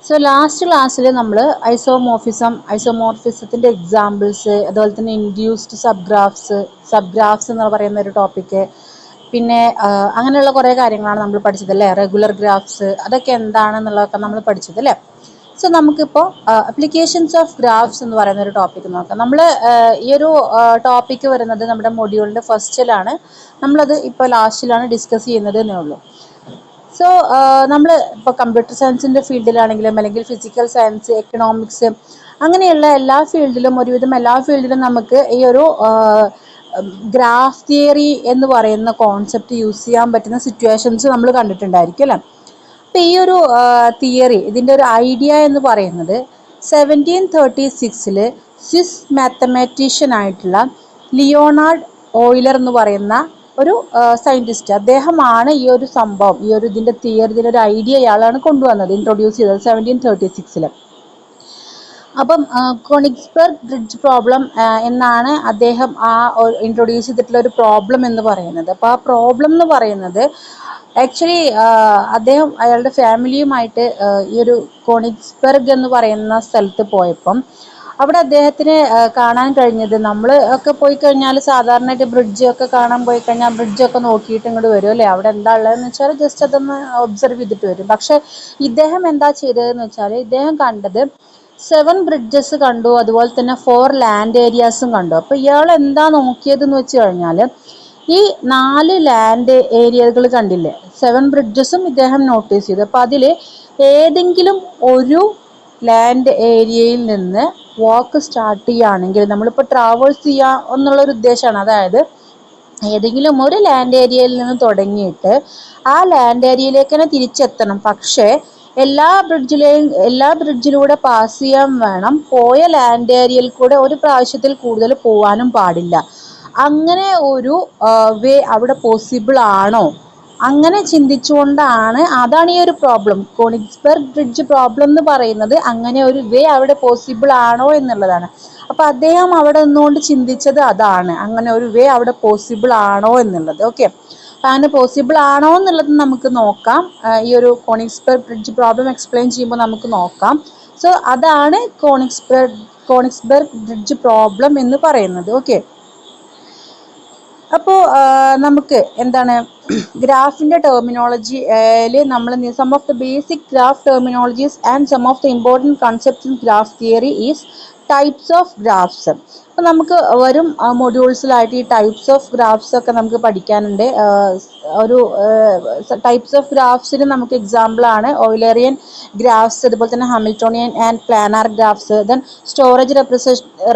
So last ക്ലാസ്സിൽ നമ്മൾ ഐസോമോർഫിസത്തിൻ്റെ examples, അതുപോലെ തന്നെ ഇൻഡ്യൂസ്ഡ് സബ് ഗ്രാഫ്സ് എന്ന് പറയുന്ന ഒരു ടോപ്പിക്ക്, പിന്നെ അങ്ങനെയുള്ള കുറേ കാര്യങ്ങളാണ് നമ്മൾ പഠിച്ചത് അല്ലേ. റെഗുലർ ഗ്രാഫ്സ് അതൊക്കെ എന്താണെന്നുള്ളതൊക്കെ നമ്മൾ പഠിച്ചത് അല്ലേ. സോ നമുക്കിപ്പോൾ അപ്ലിക്കേഷൻസ് ഓഫ് ഗ്രാഫ്സ് എന്ന് പറയുന്ന ഒരു ടോപ്പിക്ക് നോക്കാം. നമ്മൾ ഈ ഒരു ടോപ്പിക്ക് വരുന്നത് നമ്മുടെ മൊഡ്യൂളിൻ്റെ ഫസ്റ്റിലാണ്. നമ്മളത് ഇപ്പോൾ ലാസ്റ്റിലാണ് ഡിസ്കസ് ചെയ്യുന്നത് എന്നേ ഉള്ളൂ. സോ നമ്മൾ ഇപ്പോൾ കമ്പ്യൂട്ടർ സയൻസിൻ്റെ ഫീൽഡിലാണെങ്കിലും അല്ലെങ്കിൽ ഫിസിക്കൽ സയൻസ്, എക്കണോമിക്സ്, അങ്ങനെയുള്ള എല്ലാ ഫീൽഡിലും, ഒരുവിധം എല്ലാ ഫീൽഡിലും നമുക്ക് ഈ ഒരു ഗ്രാഫ് തിയറി എന്ന് പറയുന്ന കോൺസെപ്റ്റ് യൂസ് ചെയ്യാൻ പറ്റുന്ന സിറ്റുവേഷൻസ് നമ്മൾ കണ്ടിട്ടുണ്ടായിരിക്കും അല്ലേ. അപ്പോൾ ഈ ഒരു തിയറി, ഇതിൻ്റെ ഒരു ഐഡിയ എന്ന് പറയുന്നത് 1736 സ്വിസ് മാത്തമാറ്റീഷ്യൻ ആയിട്ടുള്ള ലിയോണാർഡ് ഓയിലർ എന്ന് പറയുന്ന ഒരു സയൻറ്റിസ്റ്റ്, അദ്ദേഹമാണ് ഈ ഒരു സംഭവം, ഈ ഒരു ഇതിൻ്റെ തിയറി, ഇതിൻ്റെ ഒരു ഐഡിയ ഇയാളാണ് കൊണ്ടുവന്നത്, ഇൻട്രൊഡ്യൂസ് ചെയ്തത് 1736. അപ്പം കോണിക്സ്ബർഗ് ബ്രിഡ്ജ് പ്രോബ്ലം എന്നാണ് അദ്ദേഹം ഇൻട്രൊഡ്യൂസ് ചെയ്തിട്ടുള്ള ഒരു പ്രോബ്ലം എന്ന് പറയുന്നത്. അപ്പോൾ ആ പ്രോബ്ലം എന്ന് പറയുന്നത് ആക്ച്വലി അദ്ദേഹം അയാളുടെ ഫാമിലിയുമായിട്ട് ഈ ഒരു കോണിക്സ്ബർഗ് എന്ന് പറയുന്ന സ്ഥലത്ത് പോയപ്പം അവിടെ അദ്ദേഹത്തിന് കാണാൻ കഴിഞ്ഞത്, നമ്മൾ ഒക്കെ പോയി കഴിഞ്ഞാൽ സാധാരണയായിട്ട് ബ്രിഡ്ജൊക്കെ കാണാൻ പോയി കഴിഞ്ഞാൽ ബ്രിഡ്ജൊക്കെ നോക്കിയിട്ട് ഇങ്ങോട്ട് വരും അല്ലേ. അവിടെ എന്താ ഉള്ളതെന്ന് വെച്ചാൽ ജസ്റ്റ് അതൊന്ന് ഒബ്സർവ് ചെയ്തിട്ട് വരും. പക്ഷെ ഇദ്ദേഹം എന്താ ചെയ്തതെന്ന് വെച്ചാൽ ഇദ്ദേഹം കണ്ടത് 7 ബ്രിഡ്ജസ് കണ്ടു, അതുപോലെ തന്നെ 4 ലാൻഡ് ഏരിയാസും കണ്ടു. അപ്പോൾ ഇയാൾ എന്താ നോക്കിയതെന്ന് വെച്ച് കഴിഞ്ഞാൽ ഈ 4 ലാൻഡ് ഏരിയകൾ കണ്ടില്ലേ, 7 ബ്രിഡ്ജസും ഇദ്ദേഹം നോട്ടീസ് ചെയ്തു. അപ്പോൾ അതിൽ ഏതെങ്കിലും ഒരു ലാൻഡ് ഏരിയയിൽ നിന്ന് വാക്ക് സ്റ്റാർട്ട് ചെയ്യുകയാണെങ്കിൽ, നമ്മളിപ്പോൾ ട്രാവേഴ്സ് ചെയ്യുക എന്നുള്ളൊരു ഉദ്ദേശമാണ്. അതായത് ഏതെങ്കിലും ഒരു ലാൻഡ് ഏരിയയിൽ നിന്ന് തുടങ്ങിയിട്ട് ആ ലാൻഡ് ഏരിയയിലേക്ക് തന്നെ തിരിച്ചെത്തണം. പക്ഷേ എല്ലാ ബ്രിഡ്ജിലൂടെ പാസ് ചെയ്യാൻ വേണം, പോയ ലാൻഡ് ഏരിയയിൽ കൂടെ ഒരു പ്രാവശ്യത്തിൽ കൂടുതൽ പോകാനും പാടില്ല. അങ്ങനെ ഒരു വേ അവിടെ പോസിബിൾ ആണോ? അങ്ങനെ ചിന്തിച്ചുകൊണ്ടാണ്, അതാണ് ഈ ഒരു പ്രോബ്ലം, കോണിക്സ്ബർഗ് ബ്രിഡ്ജ് പ്രോബ്ലം എന്ന് പറയുന്നത്. അങ്ങനെ ഒരു വേ അവിടെ പോസിബിൾ ആണോ എന്നുള്ളതാണ്. അപ്പോൾ അദ്ദേഹം അവിടെ നിന്നുകൊണ്ട് ചിന്തിച്ചത് അതാണ്, അങ്ങനെ ഒരു വേ അവിടെ പോസിബിൾ ആണോ എന്നുള്ളത്. ഓക്കെ, അപ്പോൾ അങ്ങനെ പോസിബിൾ ആണോ എന്നുള്ളത് നമുക്ക് നോക്കാം. ഈ ഒരു കോണിക്സ്ബർഗ് ബ്രിഡ്ജ് പ്രോബ്ലം എക്സ്പ്ലെയിൻ ചെയ്യുമ്പോൾ നമുക്ക് നോക്കാം. സോ അതാണ് കോണിക്സ്ബർഗ് ബ്രിഡ്ജ് പ്രോബ്ലം എന്ന് പറയുന്നത്. ഓക്കെ, അപ്പോൾ നമുക്ക് എന്താണ് ഗ്രാഫിൻ്റെ ടെർമിനോളജിയിൽ നമ്മൾ some of the basic graph terminologies and some of the important concepts in graph theory is types of graphs. അപ്പോൾ നമുക്ക് വരും മൊഡ്യൂൾസിലായിട്ട് ഈ ടൈപ്സ് ഓഫ് ഗ്രാഫ്സ് ഒക്കെ നമുക്ക് പഠിക്കാനുണ്ട്. ഒരു ടൈപ്സ് ഓഫ് ഗ്രാഫ്സിന് നമുക്ക് എക്സാമ്പിളാണ് ഓയിലറിയൻ ഗ്രാഫ്സ്, അതുപോലെ തന്നെ Hamiltonian and planar graphs, then storage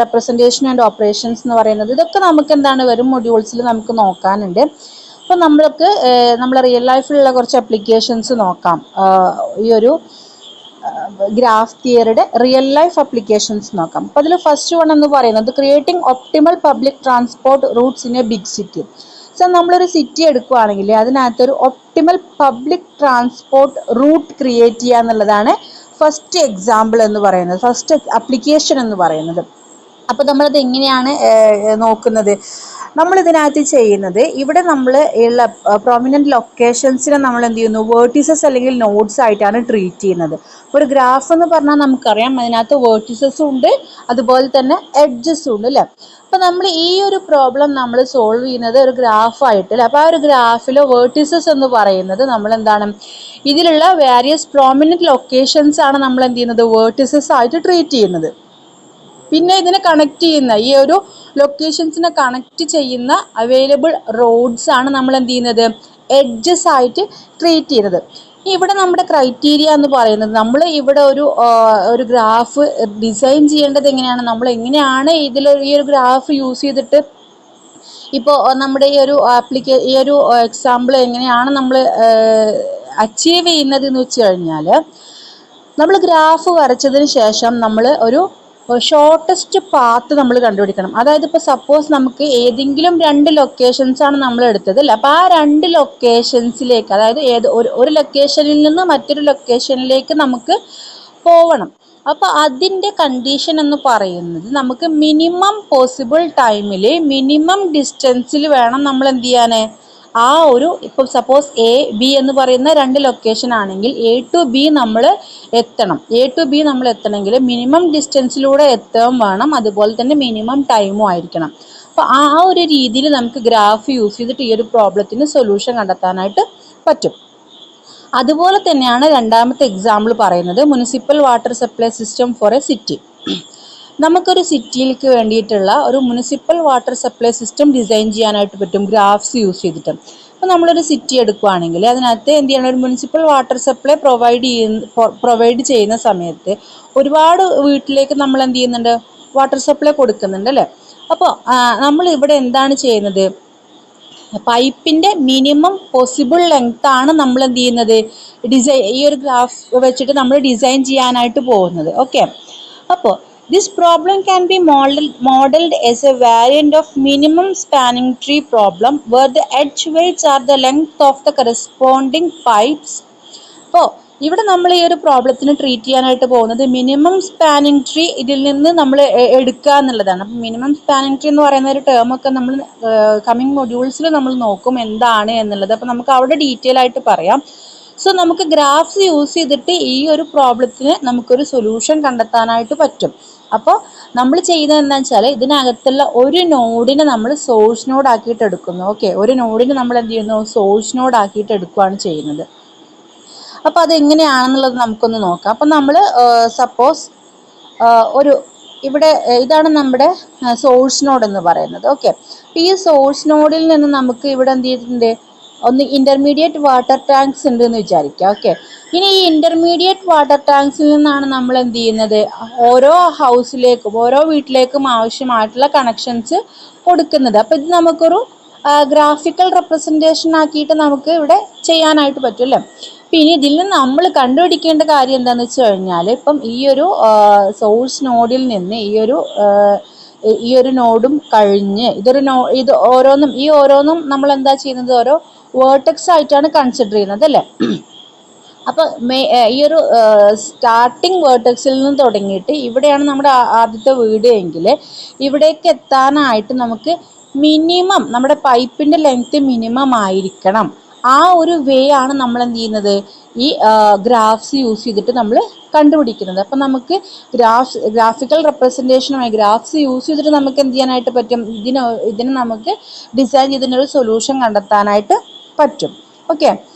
representation and operations എന്ന് പറയുന്നത്. ഇതൊക്കെ നമുക്ക് എന്താണ് വരും മൊഡ്യൂൾസിൽ നമുക്ക് നോക്കാനുണ്ട്. അപ്പോൾ നമ്മൾ റിയൽ ലൈഫിലുള്ള കുറച്ച് അപ്ലിക്കേഷൻസ് നോക്കാം. ഈ ഒരു ഗ്രാഫ് തിയറിയുടെ റിയൽ ലൈഫ് അപ്ലിക്കേഷൻസ് നോക്കാം. അപ്പോൾ അതിൽ ഫസ്റ്റ് വൺ എന്ന് പറയുന്നത് creating optimal public transport routes in a big city. So നമ്മളൊരു സിറ്റി എടുക്കുകയാണെങ്കിൽ അതിനകത്തൊരു optimal public transport route create ചെയ്യുക എന്നുള്ളതാണ് ഫസ്റ്റ് എക്സാമ്പിൾ എന്ന് പറയുന്നത്, ഫസ്റ്റ് അപ്ലിക്കേഷൻ എന്ന് പറയുന്നത്. അപ്പോൾ നമ്മളത് എങ്ങനെയാണ് നോക്കുന്നത്? നമ്മളിതിനകത്ത് ചെയ്യുന്നത്, ഇവിടെ നമ്മൾ ഉള്ള പ്രൊമിനൻറ്റ് ലൊക്കേഷൻസിനെ നമ്മൾ എന്ത് ചെയ്യുന്നു, വേർട്ടീസസ് അല്ലെങ്കിൽ നോഡ്സ് ആയിട്ടാണ് ട്രീറ്റ് ചെയ്യുന്നത്. ഒരു ഗ്രാഫ് എന്ന് പറഞ്ഞാൽ നമുക്കറിയാം അതിനകത്ത് വേർട്ടീസസും ഉണ്ട്, അതുപോലെ തന്നെ എഡ്ജസും ഉണ്ട് അല്ലേ. അപ്പോൾ നമ്മൾ ഈ ഒരു പ്രോബ്ലം നമ്മൾ സോൾവ് ചെയ്യുന്നത് ഒരു ഗ്രാഫായിട്ട് അല്ലേ. അപ്പോൾ ആ ഒരു ഗ്രാഫിൽ വേർട്ടീസസ് എന്ന് പറയുന്നത് നമ്മൾ എന്താണ്, ഇതിലുള്ള വേരിയസ് പ്രൊമിനൻറ്റ് ലൊക്കേഷൻസ് ആണ് നമ്മൾ എന്ത് ചെയ്യുന്നത്, വേർട്ടീസസ് ആയിട്ട് ട്രീറ്റ് ചെയ്യുന്നത്. പിന്നെ ഇതിനെ കണക്ട് ചെയ്യുന്ന, ഈ ഒരു ലൊക്കേഷൻസിനെ കണക്ട് ചെയ്യുന്ന അവൈലബിൾ റോഡ്സ് ആണ് നമ്മൾ എന്ത് ചെയ്യുന്നത്, എഡ്ജസ് ആയിട്ട് ട്രീറ്റ് ചെയ്യുന്നത്. ഇവിടെ നമ്മുടെ ക്രൈറ്റീരിയ എന്ന് പറയുന്നത്, നമ്മൾ ഇവിടെ ഒരു ഗ്രാഫ് ഡിസൈൻ ചെയ്യേണ്ടത് എങ്ങനെയാണ്, നമ്മൾ എങ്ങനെയാണ് ഈ ഒരു ഗ്രാഫ് യൂസ് ചെയ്തിട്ട് ഇപ്പോൾ നമ്മുടെ ഈ ഒരു എക്സാമ്പിൾ എങ്ങനെയാണ് നമ്മൾ അച്ചീവ് ചെയ്യുന്നത് എന്ന് വെച്ച് കഴിഞ്ഞാൽ, നമ്മൾ ഗ്രാഫ് വരച്ചതിന് ശേഷം നമ്മൾ ഒരു ഷോർട്ടസ്റ്റ് പാത്ത് നമ്മൾ കണ്ടുപിടിക്കണം. അതായത് ഇപ്പോൾ സപ്പോസ് നമുക്ക് ഏതെങ്കിലും 2 ലൊക്കേഷൻസ് ആണ് നമ്മൾ എടുത്തത് അല്ലേ. അപ്പോൾ ആ 2 ലൊക്കേഷൻസിലേക്ക്, അതായത് ഒരു ലൊക്കേഷനിൽ നിന്ന് മറ്റൊരു ലൊക്കേഷനിലേക്ക് നമുക്ക് പോകണം. അപ്പോൾ അതിൻ്റെ കണ്ടീഷൻ എന്ന് പറയുന്നത് നമുക്ക് മിനിമം പോസിബിൾ ടൈമിൽ മിനിമം ഡിസ്റ്റൻസിൽ വേണം നമ്മൾ എന്ത് ചെയ്യാൻ, ആ ഒരു ഇപ്പോൾ സപ്പോസ് എ ബി എന്ന് പറയുന്ന രണ്ട് ലൊക്കേഷൻ ആണെങ്കിൽ എ ടു ബി നമ്മൾ എത്തണം. എ ടു ബി നമ്മൾ എത്തണമെങ്കിൽ മിനിമം ഡിസ്റ്റൻസിലൂടെ എത്താൻ വേണം, അതുപോലെ തന്നെ മിനിമം ടൈമും ആയിരിക്കണം. അപ്പോൾ ആ ഒരു രീതിയിൽ നമുക്ക് ഗ്രാഫ് യൂസ് ചെയ്തിട്ട് ഈ ഒരു പ്രോബ്ലത്തിന് സൊല്യൂഷൻ കണ്ടെത്താനായിട്ട് പറ്റും. അതുപോലെ തന്നെയാണ് രണ്ടാമത്തെ എക്സാമ്പിൾ പറയുന്നത്, municipal water supply system for A city. നമുക്കൊരു സിറ്റിയിലേക്ക് വേണ്ടിയിട്ടുള്ള ഒരു municipal water supply system design ചെയ്യാനായിട്ട് പറ്റും ഗ്രാഫ്സ് യൂസ് ചെയ്തിട്ട്. അപ്പോൾ നമ്മളൊരു സിറ്റി എടുക്കുകയാണെങ്കിൽ അതിനകത്ത് എന്ത് ചെയ്യണം, ഒരു മുനിസിപ്പൽ വാട്ടർ സപ്ലൈ പ്രൊവൈഡ് ചെയ്യുന്ന സമയത്ത് ഒരുപാട് വീട്ടിലേക്ക് നമ്മൾ എന്ത് ചെയ്യുന്നുണ്ട്, വാട്ടർ സപ്ലൈ കൊടുക്കുന്നുണ്ട് അല്ലേ. അപ്പോൾ നമ്മൾ ഇവിടെ എന്താണ് ചെയ്യുന്നത്, പൈപ്പിൻ്റെ മിനിമം പോസിബിൾ ലെങ്ത് ആണ് നമ്മൾ എന്ത് ചെയ്യുന്നത്, ഈ ഒരു ഗ്രാഫ് വെച്ചിട്ട് നമ്മൾ ഡിസൈൻ ചെയ്യാനായിട്ട് പോകുന്നത്. ഓക്കെ, അപ്പോൾ this problem can be modeled as a variant of minimum spanning tree problem where the edge weights are the length of the corresponding pipes. അപ്പോൾ ഇവിടെ നമ്മൾ ഈ ഒരു പ്രോബ്ലത്തിന് ട്രീറ്റ് ചെയ്യാനായിട്ട് പോകുന്നത് മിനിമം സ്പാനിങ് ട്രീ ഇതിൽ നിന്ന് നമ്മൾ എടുക്കുക എന്നുള്ളതാണ്. അപ്പം മിനിമം സ്പാനിങ് ട്രീ എന്ന് പറയുന്ന ഒരു ടേം ഒക്കെ നമ്മൾ കമ്മിങ് മൊഡ്യൂൾസിൽ നമ്മൾ നോക്കും എന്താണ് എന്നുള്ളത്. അപ്പം നമുക്ക് അവിടെ ഡീറ്റെയിൽ ആയിട്ട് പറയാം. സോ നമുക്ക് ഗ്രാഫ്സ് യൂസ് ചെയ്തിട്ട് ഈ ഒരു പ്രോബ്ലത്തിന് നമുക്കൊരു സൊല്യൂഷൻ കണ്ടെത്താനായിട്ട് പറ്റും. അപ്പോൾ നമ്മൾ ചെയ്യുന്നത് എന്താണെന്ന് വെച്ചാൽ ഇതിനകത്തുള്ള ഒരു നോഡിനെ നമ്മൾ സോഴ്സ് നോഡ് ആക്കിയിട്ട് എടുക്കുന്നു. ഓക്കെ, ഒരു നോഡിന് നമ്മൾ എന്ത് ചെയ്യുന്നു, സോഴ്സ് നോഡ് ആക്കിയിട്ട് എടുക്കുകയാണ് ചെയ്യുന്നത്. അപ്പോൾ അതെങ്ങനെയാണെന്നുള്ളത് നമുക്കൊന്ന് നോക്കാം. അപ്പം നമ്മൾ സപ്പോസ് ഒരു ഇവിടെ ഇതാണ് നമ്മുടെ സോഴ്സ് നോഡ് എന്ന് പറയുന്നത്. ഓക്കെ, ഈ സോഴ്സ് നോഡിൽ നിന്ന് നമുക്ക് ഇവിടെ എന്ത് ചെയ്തിട്ടുണ്ട്, ഒന്ന് ഇൻ്റർമീഡിയറ്റ് വാട്ടർ ടാങ്ക്സ് ഉണ്ട് എന്ന് വിചാരിക്കുക. ഓക്കെ, ഇനി ഈ ഇൻ്റർമീഡിയറ്റ് വാട്ടർ ടാങ്ക്സിൽ നിന്നാണ് നമ്മൾ എന്ത് ചെയ്യുന്നത്, ഓരോ ഹൗസിലേക്കും ഓരോ വീട്ടിലേക്കും ആവശ്യമായിട്ടുള്ള കണക്ഷൻസ് കൊടുക്കുന്നത്. അപ്പോൾ ഇത് നമുക്കൊരു ഗ്രാഫിക്കൽ റെപ്രസെൻറ്റേഷൻ ആക്കിയിട്ട് നമുക്ക് ഇവിടെ ചെയ്യാനായിട്ട് പറ്റും അല്ലേ. പിന്നെ ഇതിൽ നിന്ന് നമ്മൾ കണ്ടുപിടിക്കേണ്ട കാര്യം എന്താണെന്ന് വെച്ച് കഴിഞ്ഞാൽ, ഇപ്പം ഈ ഒരു സോഴ്സ് നോഡിൽ നിന്ന് ഈ ഒരു നോഡും കഴിഞ്ഞ് ഇത് ഓരോന്നും നമ്മൾ എന്താ ചെയ്യുന്നത്, ഓരോ വേർട്ടെക്സ് ആയിട്ടാണ് കൺസിഡർ ചെയ്യുന്നത് അല്ലേ. അപ്പോൾ ഈ ഒരു സ്റ്റാർട്ടിങ് വേർട്ടെക്സിൽ നിന്ന് തുടങ്ങിയിട്ട് ഇവിടെയാണ് നമ്മുടെ ആദ്യത്തെ വീട് എങ്കിൽ ഇവിടേക്ക് എത്താനായിട്ട് നമുക്ക് മിനിമം നമ്മുടെ പൈപ്പിൻ്റെ ലെങ്ത് മിനിമം ആയിരിക്കണം. ആ ഒരു വേ ആണ് നമ്മൾ എന്ത് ചെയ്യുന്നത്, ഈ ഗ്രാഫ്സ് യൂസ് ചെയ്തിട്ട് നമ്മൾ കണ്ടുപിടിക്കുന്നത്. അപ്പം നമുക്ക് ഗ്രാഫിക്കൽ റെപ്രസെൻറ്റേഷനുമായി ഗ്രാഫ്സ് യൂസ് ചെയ്തിട്ട് നമുക്ക് എന്ത് ചെയ്യാനായിട്ട് പറ്റും, ഇതിന് നമുക്ക് ഡിസൈൻ ചെയ്തതിനൊരു സൊല്യൂഷൻ കണ്ടെത്താനായിട്ട് പറ്റും. ഓക്കെ,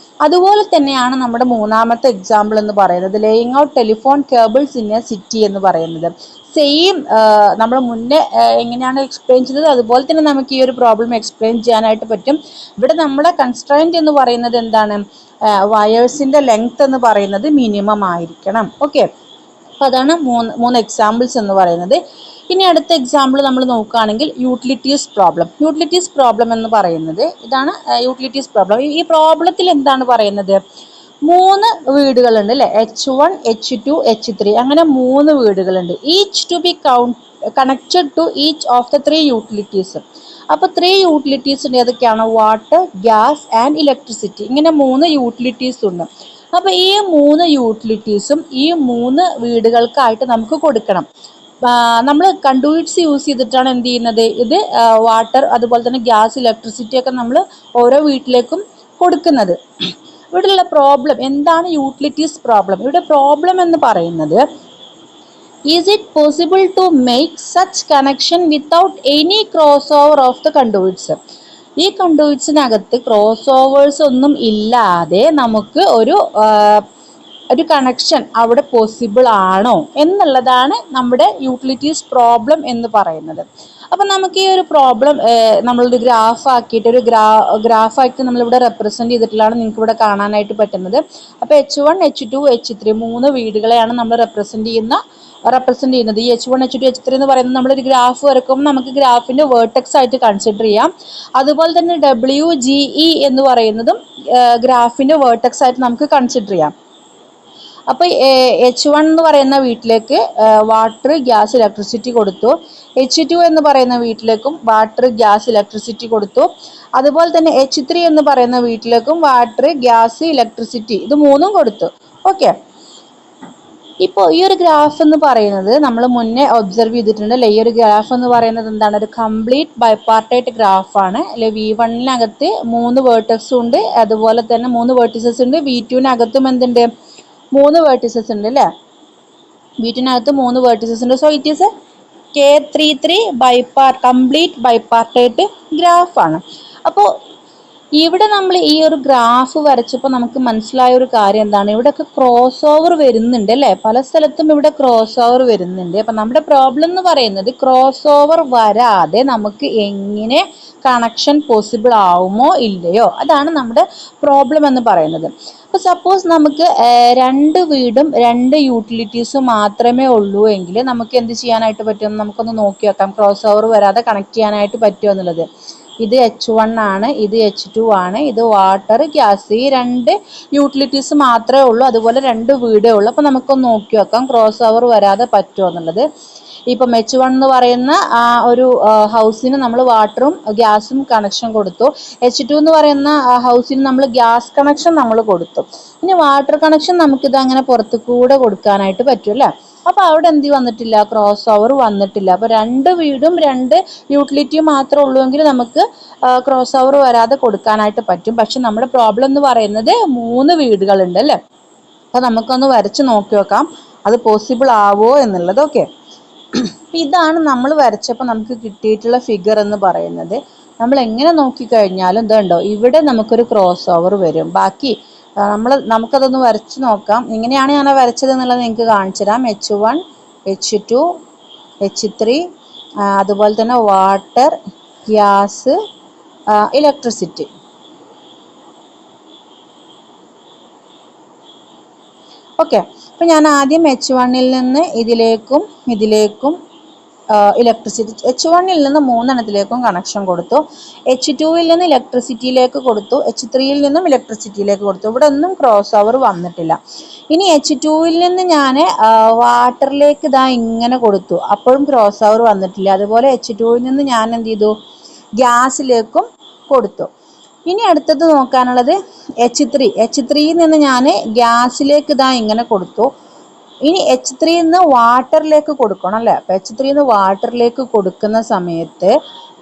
അതുപോലെ തന്നെയാണ് നമ്മുടെ മൂന്നാമത്തെ എക്സാമ്പിൾ എന്ന് പറയുന്നത്, laying out telephone cables in A city എന്ന് പറയുന്നത്. സെയിം നമ്മൾ മുന്നേ എങ്ങനെയാണ് എക്സ്പ്ലെയിൻ ചെയ്തത് അതുപോലെ തന്നെ നമുക്ക് ഈ ഒരു പ്രോബ്ലം എക്സ്പ്ലെയിൻ ചെയ്യാനായിട്ട് പറ്റും. ഇവിടെ നമ്മുടെ കൺസ്ട്രെയിന്റ് എന്ന് പറയുന്നത് എന്താണ്, വയേഴ്സിൻ്റെ ലെങ്ത് എന്ന് പറയുന്നത് മിനിമം ആയിരിക്കണം. ഓക്കെ, അപ്പോൾ അതാണ് മൂന്ന് എക്സാമ്പിൾസ് എന്ന് പറയുന്നത്. ഇനി അടുത്ത എക്സാമ്പിൾ നമ്മൾ നോക്കുകയാണെങ്കിൽ യൂട്ടിലിറ്റീസ് പ്രോബ്ലം എന്ന് പറയുന്നത് ഇതാണ്. യൂട്ടിലിറ്റീസ് പ്രോബ്ലം, ഈ പ്രോബ്ലത്തിൽ എന്താണ് പറയുന്നത്, 3 വീടുകളുണ്ട് അല്ലേ, H1 H2 H3 അങ്ങനെ 3 വീടുകളുണ്ട്. Each to be connected to each of the 3 utilities. അപ്പോൾ 3 യൂട്ടിലിറ്റീസ് ഉണ്ട്, ഏതൊക്കെയാണ്, വാട്ടർ, ഗ്യാസ് ആൻഡ് ഇലക്ട്രിസിറ്റി. ഇങ്ങനെ 3 യൂട്ടിലിറ്റീസ് ഉണ്ട്. അപ്പോൾ ഈ 3 യൂട്ടിലിറ്റീസും ഈ 3 വീടുകൾക്കായിട്ട് നമുക്ക് കൊടുക്കണം. നമ്മൾ കണ്ടൂയിറ്റ്സ് യൂസ് ചെയ്തിട്ടാണ് എന്ത് ചെയ്യുന്നത്, ഇത് വാട്ടർ അതുപോലെ തന്നെ ഗ്യാസ്, ഇലക്ട്രിസിറ്റി ഒക്കെ നമ്മൾ ഓരോ വീട്ടിലേക്കും കൊടുക്കുന്നത്. ഇവിടെയുള്ള പ്രോബ്ലം എന്താണ്, യൂട്ടിലിറ്റീസ് പ്രോബ്ലം. ഇവിടെ പ്രോബ്ലം എന്ന് പറയുന്നത്, is it possible to make such connection without any cross over of the conduits. ഈ കണ്ടൂയിറ്റ്സിനകത്ത് ക്രോസ് ഓവേഴ്സ് ഒന്നും ഇല്ലാതെ നമുക്ക് ഒരു കണക്ഷൻ അവിടെ പോസിബിൾ ആണോ എന്നുള്ളതാണ് നമ്മുടെ യൂട്ടിലിറ്റീസ് പ്രോബ്ലം എന്ന് പറയുന്നത്. അപ്പം നമുക്ക് ഈ ഒരു പ്രോബ്ലം നമ്മളൊരു ഗ്രാഫാക്കിയിട്ട് ഗ്രാഫാക്കി നമ്മളിവിടെ റെപ്രസെൻറ്റ് ചെയ്തിട്ടുള്ളതാണ് നിങ്ങൾക്ക് ഇവിടെ കാണാനായിട്ട് പറ്റുന്നത്. അപ്പോൾ H1 H2 H3 3 വീടുകളെയാണ് നമ്മൾ റെപ്രസെൻറ്റ് ചെയ്യുന്നത്. ഈ H1 H2 H3 എന്ന് പറയുന്നത് നമ്മളൊരു ഗ്രാഫ് വരക്കുമ്പോൾ നമുക്ക് ഗ്രാഫിൻ്റെ വേർട്ടെക്സ് ആയിട്ട് കൺസിഡർ ചെയ്യാം. അതുപോലെ തന്നെ WGE എന്ന് പറയുന്നതും ഗ്രാഫിൻ്റെ വേർട്ടെക്സ് ആയിട്ട് നമുക്ക് കൺസിഡർ ചെയ്യാം. അപ്പോൾ H1 എന്ന് പറയുന്ന വീട്ടിലേക്ക് വാട്ടർ, ഗ്യാസ്, ഇലക്ട്രിസിറ്റി കൊടുത്തു. H2 എന്ന് പറയുന്ന വീട്ടിലേക്കും വാട്ടർ, ഗ്യാസ്, ഇലക്ട്രിസിറ്റി കൊടുത്തു. അതുപോലെ തന്നെ H3 എന്ന് പറയുന്ന വീട്ടിലേക്കും വാട്ടർ, ഗ്യാസ്, ഇലക്ട്രിസിറ്റി ഇത് 3ഉം കൊടുത്തു. ഓക്കെ, ഇപ്പോൾ ഈ ഒരു ഗ്രാഫ് എന്ന് പറയുന്നത് നമ്മൾ മുന്നേ ഒബ്സർവ് ചെയ്തിട്ടുണ്ടല്ലേ, ഈ ഒരു ഗ്രാഫ് എന്ന് പറയുന്നത് എന്താണ്, ഒരു കംപ്ലീറ്റ് ബൈപാർട്ടൈറ്റ് ഗ്രാഫാണ് അല്ലെ. V1-നകത്ത് 3 വേർട്ടക്സും ഉണ്ട്, അതുപോലെ തന്നെ 3 വേർട്ടിസസ് ഉണ്ട്. V2-നകത്തും എന്തുണ്ട്, 3 വേർട്ടിസസ് ഉണ്ട് അല്ലേ. V2-നകത്ത് 3 വേർട്ടിസസ് ഉണ്ട്. So it is a K33 complete bipartite ഗ്രാഫാണ്. അപ്പോൾ ഇവിടെ നമ്മൾ ഈ ഒരു ഗ്രാഫ് വരച്ചപ്പോൾ നമുക്ക് മനസ്സിലായ ഒരു കാര്യം എന്താണ്, ഇവിടെയൊക്കെ ക്രോസ് ഓവർ വരുന്നുണ്ട് അല്ലേ. പല സ്ഥലത്തും ഇവിടെ ക്രോസ് ഓവർ വരുന്നുണ്ട്. അപ്പം നമ്മുടെ പ്രോബ്ലം എന്ന് പറയുന്നത് ക്രോസ് ഓവർ വരാതെ നമുക്ക് എങ്ങനെ കണക്ഷൻ പോസിബിൾ ആവുമോ ഇല്ലയോ, അതാണ് നമ്മുടെ പ്രോബ്ലം എന്ന് പറയുന്നത്. അപ്പോൾ സപ്പോസ് നമുക്ക് 2 വീടും 2 യൂട്ടിലിറ്റീസും മാത്രമേ ഉള്ളൂ എങ്കിൽ നമുക്ക് എന്ത് ചെയ്യാനായിട്ട് പറ്റും, നമുക്കൊന്ന് നോക്കി വെക്കാം ക്രോസ് ഓവർ വരാതെ കണക്ട് ചെയ്യാനായിട്ട് പറ്റുമോ എന്നുള്ളത്. ഇത് H1 ആണ്, ഇത് H2 ആണ്, ഇത് വാട്ടർ, ഗ്യാസ്, ഈ 2 യൂട്ടിലിറ്റീസ് മാത്രമേ ഉള്ളൂ, അതുപോലെ 2 വീടേ ഉള്ളൂ. അപ്പോൾ നമുക്കൊന്ന് നോക്കി വെക്കാം ക്രോസ് ഓവർ വരാതെ പറ്റുമോ എന്നുള്ളത്. ഇപ്പം H1 എന്ന് പറയുന്ന ഒരു ഹൗസിന് നമ്മൾ വാട്ടറും ഗ്യാസും കണക്ഷൻ കൊടുത്തു. H2 എന്ന് പറയുന്ന ഹൗസിന് നമ്മൾ ഗ്യാസ് കണക്ഷൻ നമ്മൾ കൊടുത്തു. ഇനി വാട്ടർ കണക്ഷൻ നമുക്കിത് അങ്ങനെ പുറത്തു കൂടെ കൊടുക്കാനായിട്ട് പറ്റും അല്ലേ. അപ്പോൾ അവിടെ എന്ത് വന്നിട്ടില്ല, ക്രോസ് ഓവർ വന്നിട്ടില്ല. അപ്പോൾ 2 വീടും 2 യൂട്ടിലിറ്റിയും മാത്രമേ ഉള്ളൂവെങ്കിൽ നമുക്ക് ക്രോസ് ഓവർ വരാതെ കൊടുക്കാനായിട്ട് പറ്റും. പക്ഷെ നമ്മുടെ പ്രോബ്ലം എന്ന് പറയുന്നത് 3 വീടുകളുണ്ട് അല്ലേ. അപ്പോൾ നമുക്കൊന്ന് വരച്ച് നോക്കി നോക്കാം അത് പോസിബിൾ ആവോ എന്നുള്ളത്. ഓക്കെ, ഇതാണ് നമ്മൾ വരച്ചപ്പോൾ നമുക്ക് കിട്ടിയിട്ടുള്ള ഫിഗർ എന്ന് പറയുന്നത്. നമ്മൾ എങ്ങനെ നോക്കിക്കഴിഞ്ഞാലും ഇതുണ്ടോ, ഇവിടെ നമുക്കൊരു ക്രോസ് ഓവർ വരും. ബാക്കി നമുക്കതൊന്ന് വരച്ച് നോക്കാം. ഇങ്ങനെയാണ് ഞാൻ വരച്ചത് എന്നുള്ളത് നിങ്ങൾക്ക് കാണിച്ചു തരാം. H1, H2, H3, അതുപോലെ തന്നെ വാട്ടർ, ഗ്യാസ്, ഇലക്ട്രിസിറ്റി. ഓക്കെ, അപ്പം ഞാൻ ആദ്യം H1-ൽ നിന്ന് ഇതിലേക്കും ഇലക്ട്രിസിറ്റി, H1-ൽ നിന്ന് 3 എണ്ണത്തിലേക്കും കണക്ഷൻ കൊടുത്തു. H2-ൽ നിന്ന് ഇലക്ട്രിസിറ്റിയിലേക്ക് കൊടുത്തു. H3-ൽ നിന്നും ഇലക്ട്രിസിറ്റിയിലേക്ക് കൊടുത്തു. ഇവിടെ ഒന്നും ക്രോസ് ഓവർ വന്നിട്ടില്ല. ഇനി H2-ൽ നിന്ന് ഞാൻ വാട്ടറിലേക്ക് ഇതാ ഇങ്ങനെ കൊടുത്തു, അപ്പോഴും ക്രോസ് ഓവർ വന്നിട്ടില്ല. അതുപോലെ H2-ൽ നിന്ന് ഞാൻ എന്ത് ചെയ്തു, ഗ്യാസിലേക്കും കൊടുത്തു. ഇനി അടുത്തത് നോക്കാനുള്ളത് H3-യിൽ നിന്ന് ഞാൻ ഗ്യാസിലേക്ക് ഇതാ ഇങ്ങനെ കൊടുത്തു. ഇനി H3-ൽ നിന്ന് വാട്ടറിലേക്ക് കൊടുക്കണം അല്ലേ. അപ്പം H3-ൽ നിന്ന് വാട്ടറിലേക്ക് കൊടുക്കുന്ന സമയത്ത്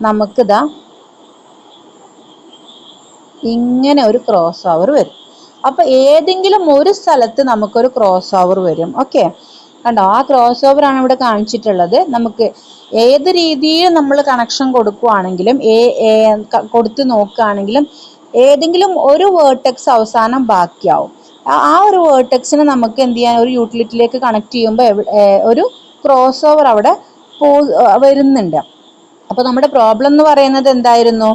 നമുക്കിതാ ഇങ്ങനെ ഒരു ക്രോസ് ഓവർ വരും. അപ്പം ഏതെങ്കിലും ഒരു സ്ഥലത്ത് നമുക്കൊരു ക്രോസ് ഓവർ വരും. ഓക്കെ, കണ്ടോ, ആ ക്രോസ് ഓവർ ആണ് ഇവിടെ കാണിച്ചിട്ടുള്ളത്. നമുക്ക് ഏത് രീതിയിൽ നമ്മൾ കണക്ഷൻ കൊടുക്കുകയാണെങ്കിലും കൊടുത്ത് നോക്കുകയാണെങ്കിലും ഏതെങ്കിലും ഒരു വേർട്ടെക്സ് അവസാനം ബാക്കിയാവും. ആ ഒരു വേർട്ടെക്സിനെ നമുക്ക് എന്ത് ചെയ്യാൻ, ഒരു യൂട്ടിലിറ്റിയിലേക്ക് കണക്ട് ചെയ്യുമ്പോൾ ഒരു ക്രോസ് ഓവർ അവിടെ വരുന്നുണ്ട്. അപ്പോൾ നമ്മുടെ പ്രോബ്ലം എന്ന് പറയുന്നത് എന്തായിരുന്നു,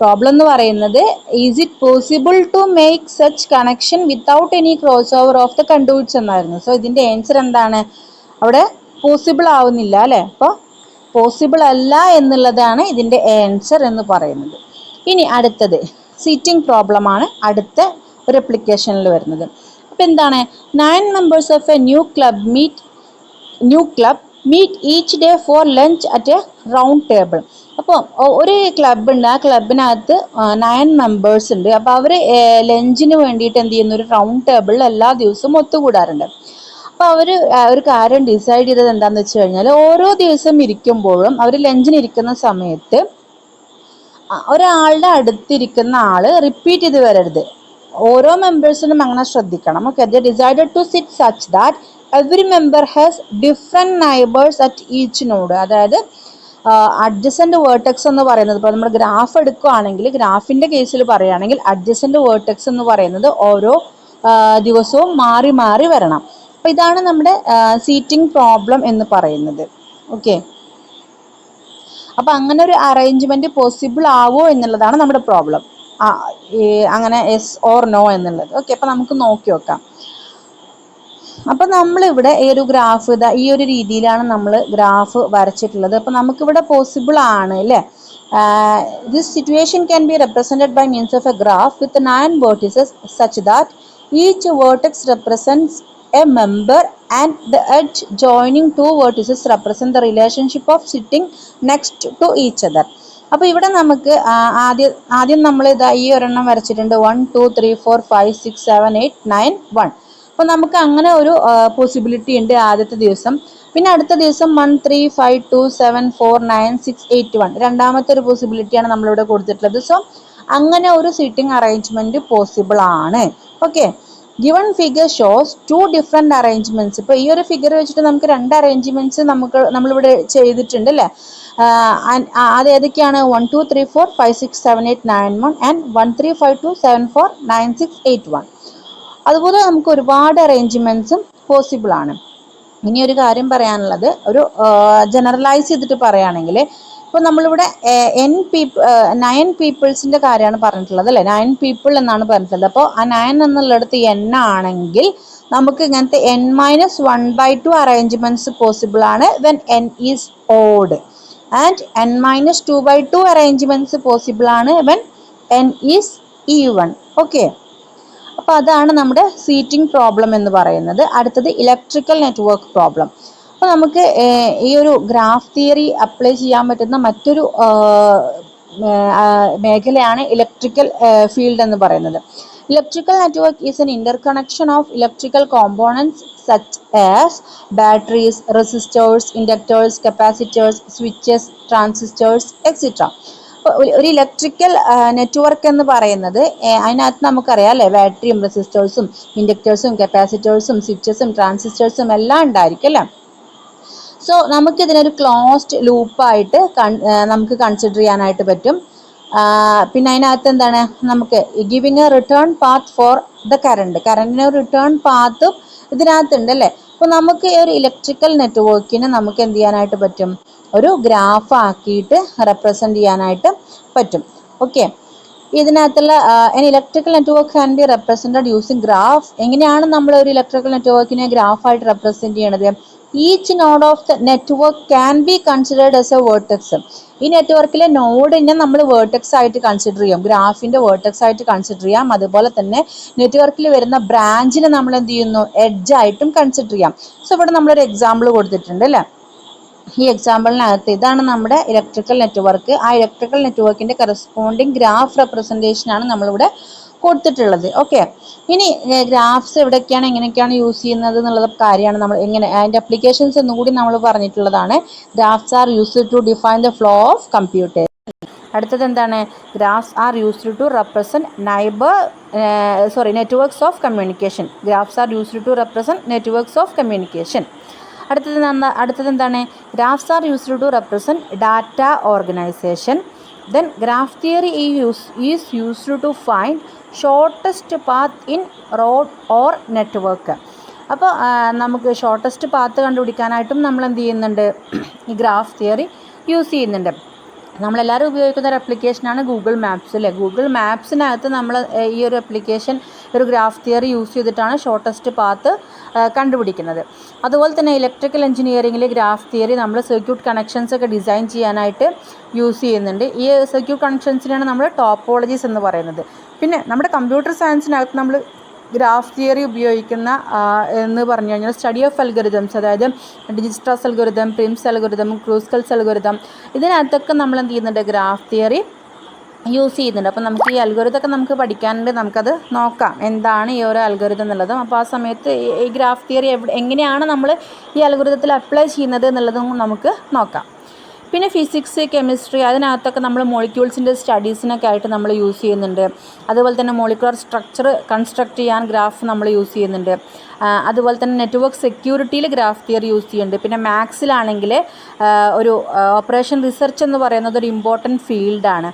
പ്രോബ്ലം എന്ന് പറയുന്നത് is it possible to make such connection without any cross over of the conduits എന്നായിരുന്നു. സോ ഇതിൻ്റെ ആൻസർ എന്താണ്, അവിടെ പോസിബിൾ ആവുന്നില്ല അല്ലേ. അപ്പോൾ പോസിബിൾ അല്ല എന്നുള്ളതാണ് ഇതിൻ്റെ ആൻസർ എന്ന് പറയുന്നത്. ഇനി അടുത്തത് സീറ്റിംഗ് പ്രോബ്ലം ആണ് അടുത്ത ഒരു അപ്ലിക്കേഷനിൽ വരുന്നത്. അപ്പം എന്താണ്, 9 members of a new club meet each day for lunch at a round table. അപ്പോൾ ഒരു ക്ലബ് ഉണ്ട്, ആ ക്ലബിനകത്ത് 9 members ഉണ്ട്. അപ്പോൾ അവർ ലഞ്ചിന് വേണ്ടിയിട്ട് എന്ത് ചെയ്യുന്നു, ഒരു റൗണ്ട് ടേബിളിൽ എല്ലാ ദിവസവും ഒത്തുകൂടാറുണ്ട്. അപ്പോൾ അവർ ഒരു കാര്യം ഡിസൈഡ് ചെയ്തത് എന്താണെന്ന് വെച്ച് കഴിഞ്ഞാൽ, ഓരോ ദിവസം ഇരിക്കുമ്പോഴും അവർ ലഞ്ചിന് ഇരിക്കുന്ന സമയത്ത് ഒരാളുടെ അടുത്തിരിക്കുന്ന ആള് റിപ്പീറ്റ് ചെയ്ത് വരരുത്. ഓരോ മെമ്പേഴ്സിനും അങ്ങനെ ശ്രദ്ധിക്കണം. Okay, they decided to sit such that every member has different neighbours at each node. അതായത് അഡ്ജസൻറ്റ് വേർട്ടെക്സ് എന്ന് പറയുന്നത്, ഇപ്പോൾ നമ്മൾ ഗ്രാഫ് എടുക്കുകയാണെങ്കിൽ, ഗ്രാഫിൻ്റെ കേസിൽ പറയുകയാണെങ്കിൽ അഡ്ജസൻറ്റ് വേർട്ടെക്സ് എന്ന് പറയുന്നത് ഓരോ ദിവസവും മാറി മാറി വരണം. അപ്പോൾ ഇതാണ് നമ്മുടെ സീറ്റിംഗ് പ്രോബ്ലം എന്ന് പറയുന്നത്. ഓക്കെ, അപ്പം അങ്ങനെ ഒരു അറേഞ്ച്മെൻറ്റ് പോസിബിൾ ആവോ എന്നുള്ളതാണ് നമ്മുടെ പ്രോബ്ലം. അങ്ങനെ യെസ് ഓർ നോ എന്നുള്ളത്. ഓക്കെ, അപ്പം നമുക്ക് നോക്കി നോക്കാം. അപ്പം നമ്മളിവിടെ ഈ ഒരു ഗ്രാഫ് ഈ ഒരു രീതിയിലാണ് നമ്മൾ ഗ്രാഫ് വരച്ചിട്ടുള്ളത്. അപ്പം നമുക്കിവിടെ പോസിബിൾ ആണ് അല്ലേ. This situation can be represented by means of a graph with 9 vertices such that each vertex represents a member and the edge joining 2 vertices represent the relationship of sitting next to each other. അപ്പോൾ ഇവിടെ നമുക്ക് ആദ്യം നമ്മൾ ഇതാ ഈ ഒരെണ്ണം വരച്ചിട്ടുണ്ട്. 1 2 3 4 5 6 7 8 9 1. അപ്പോൾ നമുക്ക് അങ്ങനെ ഒരു പോസിബിലിറ്റി ഉണ്ട് ആദ്യത്തെ ദിവസം. പിന്നെ അടുത്ത ദിവസം 1 3 5 2 7 4 9 6 8 1 രണ്ടാമത്തെ ഒരു പോസിബിലിറ്റിയാണ് നമ്മളിവിടെ കൊടുത്തിട്ടുള്ളത്. സോ അങ്ങനെ ഒരു സീറ്റിംഗ് അറേഞ്ച്മെന്റ് പോസിബിൾ ആണ്. Okay, given figure shows 2 different arrangements. ഇപ്പോൾ ഈ ഒരു ഫിഗർ വെച്ചിട്ട് നമുക്ക് 2 അറേഞ്ച്മെന്റ്സ് നമ്മളിവിടെ ചെയ്തിട്ടുണ്ട് അല്ലേ. അത് ഏതൊക്കെയാണ്? 1 2 3 4 5 6 7 8 9 1 ആൻഡ് 1 3 5 2 7 4 9 6 8 1. അതുപോലെ നമുക്ക് ഒരുപാട് അറേഞ്ച്മെന്റ്സും പോസിബിൾ ആണ്. ഇനി ഒരു കാര്യം പറയാനുള്ളത്, ഒരു ജനറലൈസ് ചെയ്തിട്ട് പറയുകയാണെങ്കിൽ, ഇപ്പോൾ നമ്മളിവിടെ 9 പീപ്പിൾസിന്റെ കാര്യമാണ് പറഞ്ഞിട്ടുള്ളത് അല്ലേ. 9 പീപ്പിൾ എന്നാണ് പറഞ്ഞിട്ടുള്ളത്. അപ്പോൾ ആ 9 എന്നുള്ളിടത്ത് n ആണെങ്കിൽ നമുക്ക് ഇങ്ങനത്തെ n-1/2 അറേഞ്ച്മെന്റ്സ് പോസിബിൾ ആണ് when n is odd, and n-2/2 arrangements possible ആണ് when n is even. Okay, അപ്പോൾ അതാണ് നമ്മുടെ സീറ്റിംഗ് പ്രോബ്ലം എന്ന് പറയുന്നത്. അടുത്തത് ഇലക്ട്രിക്കൽ നെറ്റ്വർക്ക് പ്രോബ്ലം. അപ്പോൾ നമുക്ക് ഈ ഒരു ഗ്രാഫ് തിയറി അപ്ലൈ ചെയ്യാൻ പറ്റുന്ന മറ്റൊരു മേഖലയാണ് ഇലക്ട്രിക്കൽ ഫീൽഡ് എന്ന് പറയുന്നത്. Electrical network is an interconnection of electrical components such as batteries, resistors, inductors, capacitors, switches, transistors etcetera. ഒരു ഇലക്ട്രിക്കൽ നെറ്റ്വർക്ക് എന്ന് പറയുന്നത് അതിനകത്ത് നമുക്കറിയാം അല്ലേ, ബാറ്ററിയും റെസിസ്റ്റേഴ്സും ഇൻഡക്ടേഴ്സും കപ്പാസിറ്റേഴ്സും സ്വിച്ചസും ട്രാൻസിസ്റ്റേഴ്സും എല്ലാം ഉണ്ടായിരിക്കും അല്ലേ. സോ നമുക്കിതിനൊരു ക്ലോസ്ഡ് ലൂപ്പായിട്ട് നമുക്ക് കൺസിഡർ ചെയ്യാനായിട്ട് പറ്റും. പിന്നെ അതിനകത്ത് എന്താണ്, നമുക്ക് giving a return path for the കറണ്ടിന് ഒരു റിട്ടേൺ പാത്തും ഇതിനകത്തുണ്ട് അല്ലേ. അപ്പോൾ നമുക്ക് ഈ ഒരു ഇലക്ട്രിക്കൽ നെറ്റ്വർക്കിനെ നമുക്ക് എന്ത് ചെയ്യാനായിട്ട് പറ്റും? ഒരു ഗ്രാഫ് ആക്കിയിട്ട് റെപ്രസെന്റ് ചെയ്യാനായിട്ട് പറ്റും. ഓക്കെ, ഇതിനകത്തുള്ള electrical network can be represented using graph. എങ്ങനെയാണ് നമ്മൾ ഒരു ഇലക്ട്രിക്കൽ നെറ്റ്വർക്കിനെ ഗ്രാഫായിട്ട് റെപ്രസെന്റ് ചെയ്യണത്? Each node of the network can be considered as A vertex. ഈ നെറ്റ്വർക്കിലെ നോഡിനെ നമ്മൾ വേർട്ടെക്സ് ആയിട്ട് കൺസിഡർ ചെയ്യും, ഗ്രാഫിന്റെ വേർട്ടെക്സ് ആയിട്ട് കൺസിഡർ ചെയ്യാം. അതുപോലെ തന്നെ നെറ്റ്വർക്കിൽ വരുന്ന ബ്രാഞ്ചിനെ നമ്മൾ എന്ത് ചെയ്യുന്നു? എഡ്ജ് ആയിട്ടും കൺസിഡർ ചെയ്യാം. സോ ഇവിടെ നമ്മളൊരു എക്സാമ്പിൾ കൊടുത്തിട്ടുണ്ട് അല്ലേ. ഈ എക്സാമ്പിളിനകത്ത് ഇതാണ് നമ്മുടെ ഇലക്ട്രിക്കൽ നെറ്റ്വർക്ക്. ആ ഇലക്ട്രിക്കൽ നെറ്റ്വർക്കിന്റെ കറസ്പോണ്ടിങ് ഗ്രാഫ് റെപ്രസെന്റേഷൻ ആണ് നമ്മളിവിടെ കൊടുത്തിട്ടുള്ളത്. ഓക്കെ, ഇനി ഗ്രാഫ്സ് എവിടെയൊക്കെയാണ് എങ്ങനെയൊക്കെയാണ് യൂസ് ചെയ്യുന്നത് എന്നുള്ള കാര്യമാണ് നമ്മൾ അതിന്റെ അപ്ലിക്കേഷൻസ് എന്നുകൂടി നമ്മൾ പറഞ്ഞിട്ടുള്ളതാണ്. Graphs are used to define the flow of computers. അടുത്തത് എന്താണ്? Graphs are used to represent networks of communication. Graphs are used to represent networks of communication. അടുത്തത് എന്താണ്? Graphs are used to represent data organisation. Then graph theory is used to find shortest path in road or network. അപ്പോൾ നമുക്ക് shortest path കണ്ടുപിടിക്കാനായിട്ടും നമ്മൾ എന്ത് ചെയ്യുന്നുണ്ട്? ഈ graph theory use ചെയ്യുന്നുണ്ട്. നമ്മളെല്ലാവരും ഉപയോഗിക്കുന്ന ഒരു ആപ്ലിക്കേഷനാണ് ഗൂഗിൾ മാപ്സ് അല്ലേ. ഗൂഗിൾ മാപ്സിനകത്ത് നമ്മൾ ഈ ഒരു ആപ്ലിക്കേഷൻ ഒരു ഗ്രാഫ് തിയറി യൂസ് ചെയ്തിട്ടാണ് ഷോർട്ടസ്റ്റ് പാത്ത് കണ്ടുപിടിക്കുന്നത്. അതുപോലെ തന്നെ ഇലക്ട്രിക്കൽ എഞ്ചിനീയറിംഗിൽ ഗ്രാഫ് തിയറി നമ്മൾ സർക്യൂട്ട് കണക്ഷൻസ് ഒക്കെ ഡിസൈൻ ചെയ്യാനായിട്ട് യൂസ് ചെയ്യുന്നുണ്ട്. ഈ സർക്യൂട്ട് കണക്ഷൻസിനാണ് നമ്മൾ ടോപ്പോളജീസ് എന്ന് പറയുന്നത്. പിന്നെ നമ്മുടെ കമ്പ്യൂട്ടർ സയൻസിനകത്ത് നമ്മൾ ഗ്രാഫ് തിയറി ഉപയോഗിക്കുന്ന എന്ന് പറഞ്ഞു കഴിഞ്ഞാൽ സ്റ്റഡി ഓഫ് അൽഗോരിതംസ്, അതായത് ഡിജിക്സ്ട്രാസ് അൽഗോരിതം, പ്രിംസ് അൽഗോരിതം, ക്രൂസ്കൽസ് അൽഗോരിതം, ഇതിനകത്തൊക്കെ നമ്മൾ എന്ത് ചെയ്യുന്നുണ്ട്? ഗ്രാഫ് തിയറി യൂസ് ചെയ്യുന്നുണ്ട്. അപ്പം നമുക്ക് ഈ അൽഗോരിതമൊക്കെ നമുക്ക് പഠിക്കാനുണ്ട്, നമുക്കത് നോക്കാം എന്താണ് ഈ ഓരോ അൽഗോരിതം എന്നുള്ളതും. അപ്പോൾ ആ സമയത്ത് ഈ ഗ്രാഫ് തിയറി എങ്ങനെയാണ് നമ്മൾ ഈ അൽഗോരിതത്തിൽ അപ്ലൈ ചെയ്യുന്നത് എന്നുള്ളതും നമുക്ക് നോക്കാം. പിന്നെ ഫിസിക്സ്, കെമിസ്ട്രി, അതിനകത്തൊക്കെ നമ്മൾ മോളിക്യൂൾസിൻ്റെ സ്റ്റഡീസിനൊക്കെ ആയിട്ട് നമ്മൾ യൂസ് ചെയ്യുന്നുണ്ട്. അതുപോലെ തന്നെ മോളിക്കുലർ സ്ട്രക്ചർ കൺസ്ട്രക്ട് ചെയ്യാൻ ഗ്രാഫ് നമ്മൾ യൂസ് ചെയ്യുന്നുണ്ട്. അതുപോലെ തന്നെ നെറ്റ്വർക്ക് സെക്യൂരിറ്റിയിൽ ഗ്രാഫ് തിയറി യൂസ് ചെയ്യുന്നുണ്ട്. പിന്നെ മാത്സിലാണെങ്കിൽ ഒരു ഓപ്പറേഷൻ റിസർച്ച് എന്ന് പറയുന്നത് ഒരു ഇമ്പോർട്ടൻറ്റ് ഫീൽഡാണ്.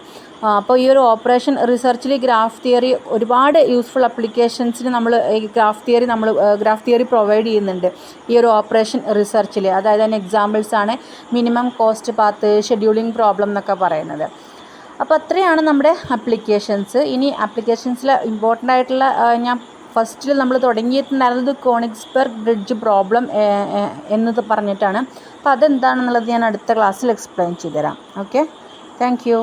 അപ്പോൾ ഈ ഒരു ഓപ്പറേഷൻ റിസർച്ചിൽ ഗ്രാഫ് തിയറി ഒരുപാട് യൂസ്ഫുൾ അപ്ലിക്കേഷൻസിന് നമ്മൾ ഈ ഗ്രാഫ് തിയറി പ്രൊവൈഡ് ചെയ്യുന്നുണ്ട് ഈ ഒരു ഓപ്പറേഷൻ റിസർച്ചിൽ. അതായത് അതിന് എക്സാമ്പിൾസാണ് minimum cost path, scheduling problem എന്നൊക്കെ പറയുന്നത്. അപ്പോൾ അത്രയാണ് നമ്മുടെ അപ്ലിക്കേഷൻസ്. ഇനി അപ്ലിക്കേഷൻസിൽ ഇമ്പോർട്ടൻ്റ് ആയിട്ടുള്ള ഞാൻ ഫസ്റ്റിൽ നമ്മൾ തുടങ്ങിയിട്ടുണ്ടായിരുന്നത് കോണിക്സ്ബർഗ് ബ്രിഡ്ജ് പ്രോബ്ലം എന്നത് പറഞ്ഞിട്ടാണ്. അപ്പോൾ അതെന്താണെന്നുള്ളത് ഞാൻ അടുത്ത ക്ലാസ്സിൽ എക്സ്പ്ലെയിൻ ചെയ്തുതരാം. Okay, thank you.